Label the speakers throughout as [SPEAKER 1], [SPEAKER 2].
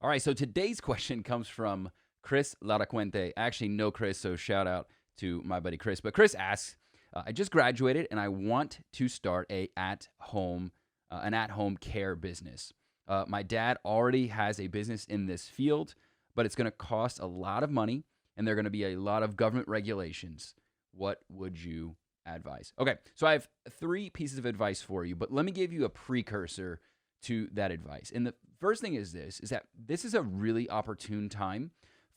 [SPEAKER 1] All right, so today's question comes from Chris Laracuente. I actually know Chris, so shout out to my buddy Chris. But Chris asks, I just graduated and I want to start an at-home care business. My dad already has a business in this field, but it's going to cost a lot of money and there are going to be a lot of government regulations. What would you advise? Okay, so I have three pieces of advice for you, but let me give you a precursor to that advice. And the first thing is that this is a really opportune time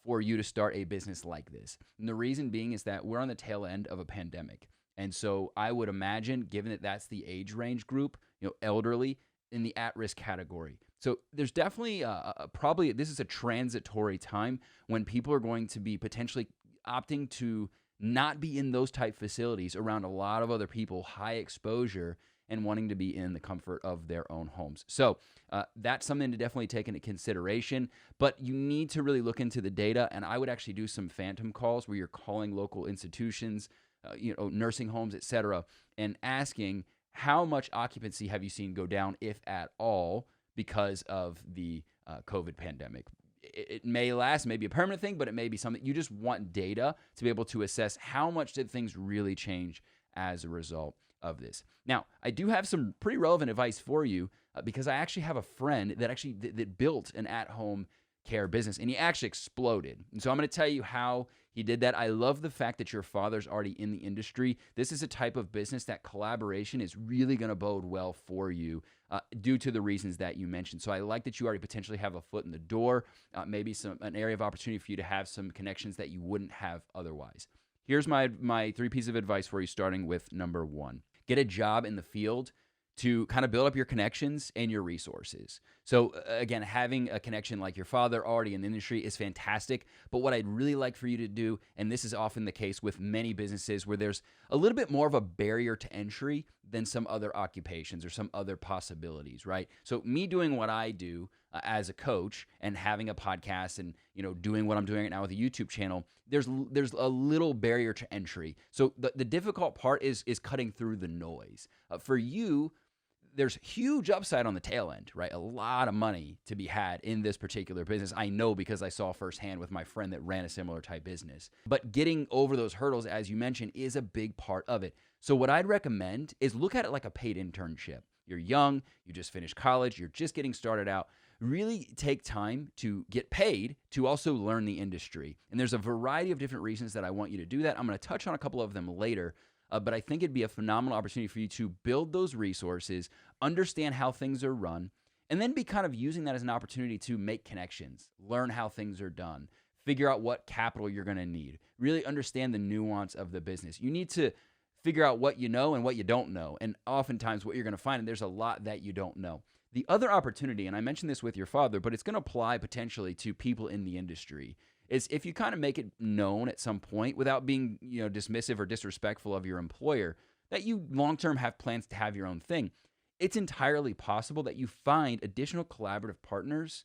[SPEAKER 1] for you to start a business like this. And the reason being is that we're on the tail end of a pandemic. And so I would imagine, given that that's the age range group, elderly in the at-risk category. So there's definitely probably this is a transitory time when people are going to be potentially opting to not be in those type facilities around a lot of other people, high exposure, and wanting to be in the comfort of their own homes. So that's something to definitely take into consideration, but you need to really look into the data. And I would actually do some phantom calls where you're calling local institutions, nursing homes, et cetera, and asking how much occupancy have you seen go down, if at all, because of the COVID pandemic. It may last, maybe a permanent thing, but it may be something you just want data to be able to assess how much did things really change as a result of this. Now, I do have some pretty relevant advice for you because I actually have a friend that built an at-home care business and he actually exploded. And so I'm going to tell you how he did that. I love the fact that your father's already in the industry. This is a type of business that collaboration is really going to bode well for you due to the reasons that you mentioned. So I like that you already potentially have a foot in the door, maybe an area of opportunity for you to have some connections that you wouldn't have otherwise. Here's my three pieces of advice for you, starting with number one. Get a job in the field to kind of build up your connections and your resources. So again, having a connection like your father already in the industry is fantastic. But what I'd really like for you to do, and this is often the case with many businesses where there's a little bit more of a barrier to entry than some other occupations or some other possibilities, right? So me doing what I do as a coach and having a podcast and doing what I'm doing right now with a YouTube channel, there's a little barrier to entry. So the difficult part is cutting through the noise. For you, there's huge upside on the tail end, right? A lot of money to be had in this particular business. I know because I saw firsthand with my friend that ran a similar type business. But getting over those hurdles, as you mentioned, is a big part of it. So what I'd recommend is look at it like a paid internship. You're young, you just finished college, you're just getting started out. Really take time to get paid to also learn the industry. And there's a variety of different reasons that I want you to do that. I'm going to touch on a couple of them later. But I think it'd be a phenomenal opportunity for you to build those resources, understand how things are run, and then be kind of using that as an opportunity to make connections, learn how things are done, figure out what capital you're going to need, really understand the nuance of the business. You need to figure out what you know and what you don't know. And oftentimes what you're going to find, and there's a lot that you don't know. The other opportunity, and I mentioned this with your father, but it's going to apply potentially to people in the industry, is if you kind of make it known at some point without being, dismissive or disrespectful of your employer, that you long-term have plans to have your own thing. It's entirely possible that you find additional collaborative partners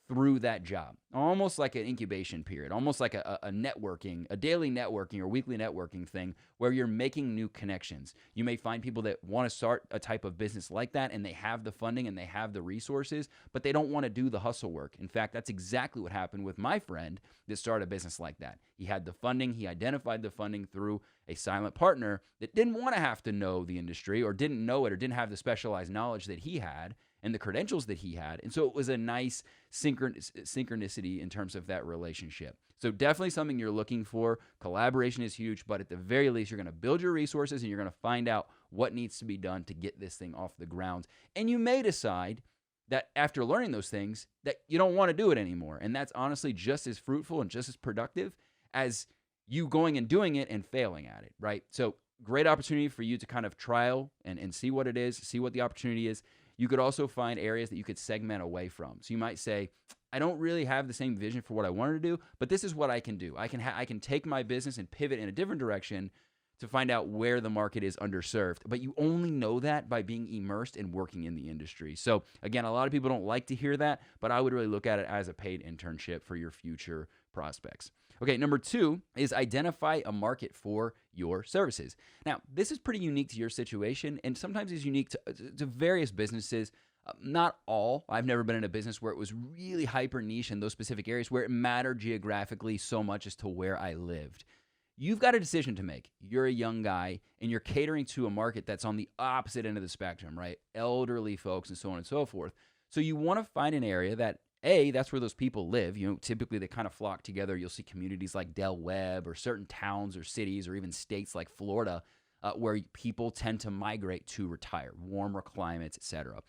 [SPEAKER 1] through that job, almost like an incubation period, almost like a networking, a daily networking or weekly networking thing where you're making new connections. You may find people that want to start a type of business like that and they have the funding and they have the resources, but they don't want to do the hustle work. In fact, that's exactly what happened with my friend that started a business like that. He had the funding, he identified the funding through a silent partner that didn't want to have to know the industry or didn't know it or didn't have the specialized knowledge that he had and the credentials that he had. And so it was a nice synchronicity in terms of that relationship. So definitely something you're looking for. Collaboration is huge, but at the very least, you're going to build your resources and you're going to find out what needs to be done to get this thing off the ground. And you may decide that after learning those things that you don't want to do it anymore. And that's honestly just as fruitful and just as productive as you going and doing it and failing at it, right? So great opportunity for you to kind of trial and see what it is, see what the opportunity is. You could also find areas that you could segment away from. So you might say, I don't really have the same vision for what I wanted to do, but this is what I can do. I can take my business and pivot in a different direction to find out where the market is underserved. But you only know that by being immersed and working in the industry. So again, a lot of people don't like to hear that, but I would really look at it as a paid internship for your future prospects. Okay, number two is identify a market for your services. Now, this is pretty unique to your situation and sometimes is unique to various businesses. Not all. I've never been in a business where it was really hyper niche in those specific areas where it mattered geographically so much as to where I lived. You've got a decision to make. You're a young guy and you're catering to a market that's on the opposite end of the spectrum, right? Elderly folks and so on and so forth. So you want to find an area that that's where those people live. Typically they kind of flock together. You'll see communities like Del Webb or certain towns or cities or even states like Florida where people tend to migrate to retire, warmer climates, etc.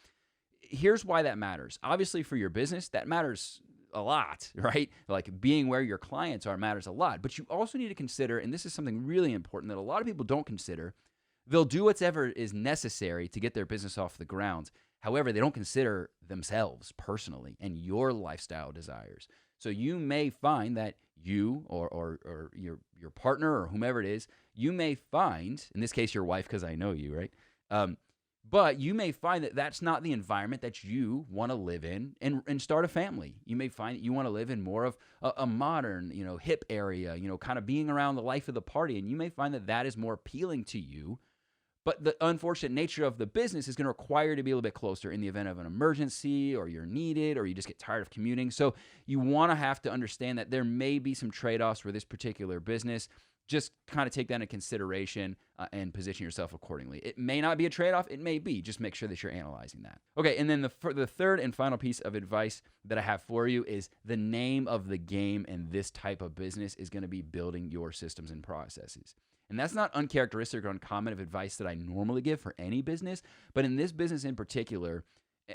[SPEAKER 1] Here's why that matters. Obviously, for your business, that matters a lot, right? Like being where your clients are matters a lot. But you also need to consider, and this is something really important that a lot of people don't consider, they'll do whatever is necessary to get their business off the ground. However, they don't consider themselves personally and your lifestyle desires. So you may find that you or your partner or whomever it is, you may find, in this case, your wife, because I know you, right? But you may find that that's not the environment that you want to live in and start a family. You may find that you want to live in more of a modern, hip area, kind of being around the life of the party. And you may find that that is more appealing to you. But the unfortunate nature of the business is going to require you to be a little bit closer in the event of an emergency or you're needed or you just get tired of commuting. So you want to have to understand that there may be some trade-offs for this particular business. Just kind of take that into consideration and position yourself accordingly. It may not be a trade-off. It may be. Just make sure that you're analyzing that. Okay, and then the third and final piece of advice that I have for you is the name of the game in this type of business is going to be building your systems and processes. And that's not uncharacteristic or uncommon of advice that I normally give for any business, but in this business in particular,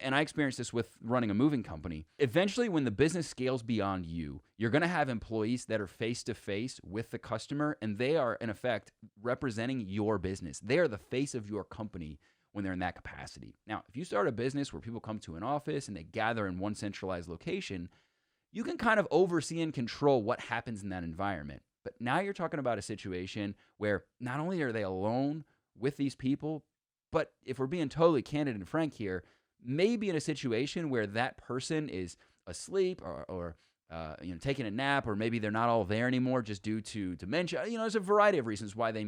[SPEAKER 1] and I experienced this with running a moving company, eventually when the business scales beyond you, you're going to have employees that are face-to-face with the customer, and they are, in effect, representing your business. They are the face of your company when they're in that capacity. Now, if you start a business where people come to an office and they gather in one centralized location, you can kind of oversee and control what happens in that environment. But now you're talking about a situation where not only are they alone with these people, but if we're being totally candid and frank here, maybe in a situation where that person is asleep or taking a nap, or maybe they're not all there anymore just due to dementia. There's a variety of reasons why they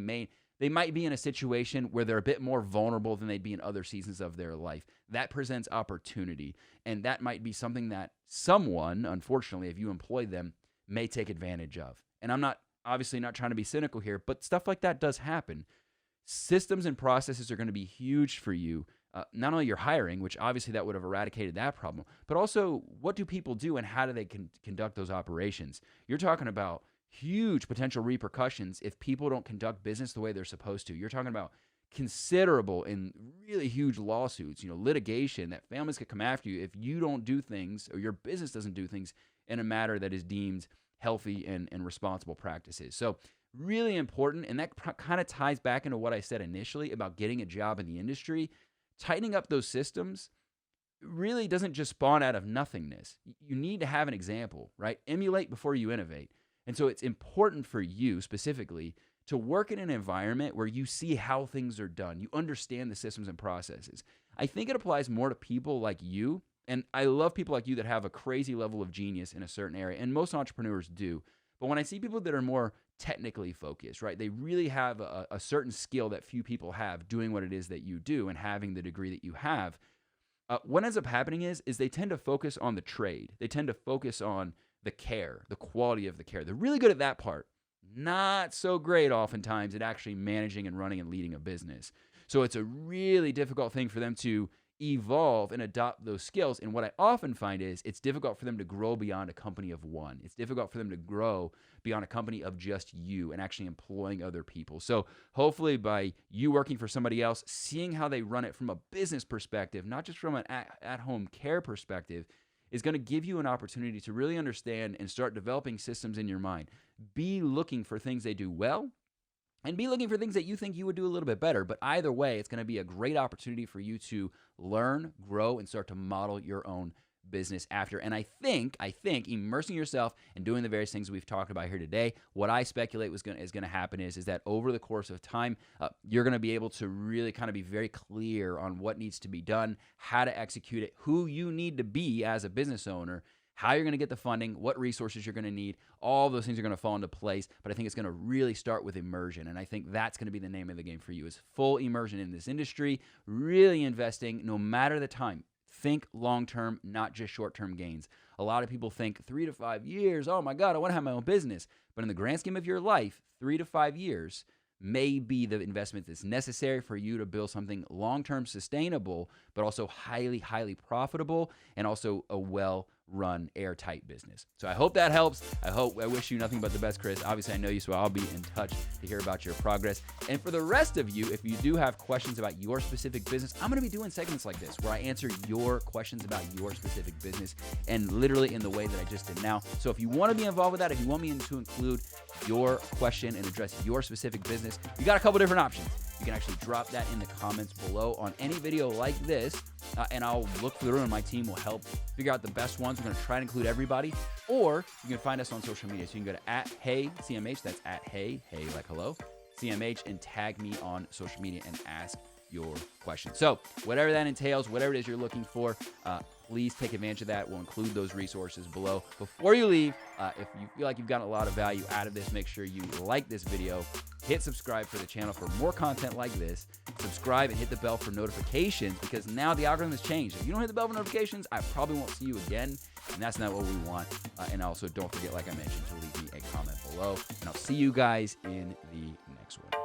[SPEAKER 1] might be in a situation where they're a bit more vulnerable than they'd be in other seasons of their life. That presents opportunity, and that might be something that someone, unfortunately, if you employ them, may take advantage of. And I'm obviously not trying to be cynical here, but stuff like that does happen. Systems and processes are going to be huge for you. Not only your hiring, which obviously that would have eradicated that problem, but also what do people do and how do they conduct those operations? You're talking about huge potential repercussions if people don't conduct business the way they're supposed to. You're talking about considerable and really huge lawsuits, litigation that families could come after you if you don't do things or your business doesn't do things in a manner that is deemed healthy and responsible practices. So really important, and that kind of ties back into what I said initially about getting a job in the industry. Tightening up those systems really doesn't just spawn out of nothingness. You need to have an example, right? Emulate before you innovate. And so it's important for you specifically to work in an environment where you see how things are done. You understand the systems and processes. I think it applies more to people like you. And I love people like you that have a crazy level of genius in a certain area. And most entrepreneurs do. But when I see people that are more technically focused, right? They really have a certain skill that few people have doing what it is that you do and having the degree that you have. What ends up happening is they tend to focus on the trade. They tend to focus on the care, the quality of the care. They're really good at that part. Not so great oftentimes at actually managing and running and leading a business. So it's a really difficult thing for them to evolve and adopt those skills. And what I often find is it's difficult for them to grow beyond a company of one. It's difficult for them to grow beyond a company of just you and actually employing other people. So hopefully by you working for somebody else, seeing how they run it from a business perspective, not just from an at-home care perspective, is going to give you an opportunity to really understand and start developing systems in your mind. Be looking for things they do well, and be looking for things that you think you would do a little bit better. But either way, it's going to be a great opportunity for you to learn, grow, and start to model your own business after. And I think immersing yourself and doing the various things we've talked about here today, what I speculate is going to happen is that over the course of time, you're going to be able to really kind of be very clear on what needs to be done, how to execute it, who you need to be as a business owner, how you're going to get the funding, what resources you're going to need. All those things are going to fall into place, but I think it's going to really start with immersion, and I think that's going to be the name of the game for you, is full immersion in this industry, really investing no matter the time. think long-term, not just short-term gains. A lot of people think 3 to 5 years, oh my God, I want to have my own business. But in the grand scheme of your life, 3 to 5 years may be the investment that's necessary for you to build something long-term sustainable, but also highly, highly profitable, and also a well-run, airtight business. So I hope that helps. I wish you nothing but the best, Chris. Obviously, I know you, so I'll be in touch to hear about your progress. And for the rest of you, if you do have questions about your specific business, I'm going to be doing segments like this where I answer your questions about your specific business, and literally in the way that I just did now. So if you want to be involved with that, if you want me to include your question and address your specific business, you got a couple different options. You can actually drop that in the comments below on any video like this, and I'll look through and my team will help figure out the best ones. We're going to try to include everybody. Or you can find us on social media. So you can go to @HeyCMH, that's @Hey like hello, CMH, and tag me on social media and ask your question. So whatever that entails, whatever it is you're looking for, please take advantage of that. We'll include those resources below. Before you leave, if you feel like you've gotten a lot of value out of this, make sure you like this video, hit subscribe for the channel for more content like this, subscribe and hit the bell for notifications, because now the algorithm has changed. If you don't hit the bell for notifications, I probably won't see you again, and that's not what we want. And also, don't forget, like I mentioned, to leave me a comment below, and I'll see you guys in the next one.